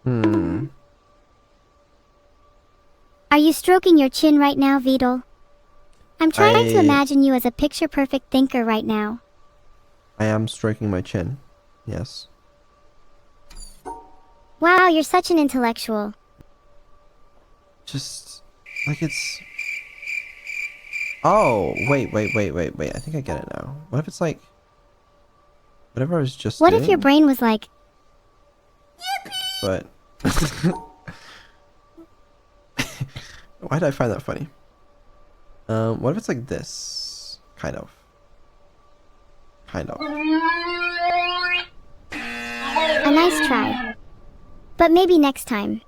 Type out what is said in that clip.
Hmm. Are you stroking your chin right now, Vidal? I'm trying to imagine you as a picture-perfect thinker right now. I am stroking my chin. Yes. Wow, you're such an intellectual. Just like it's. Oh, wait. I think I get it now. What if it's like whatever I was just What if your doing? brain was like, But why did I find that funny? What if it's like this? Kind of. Kind of. a nice try. But maybe next time.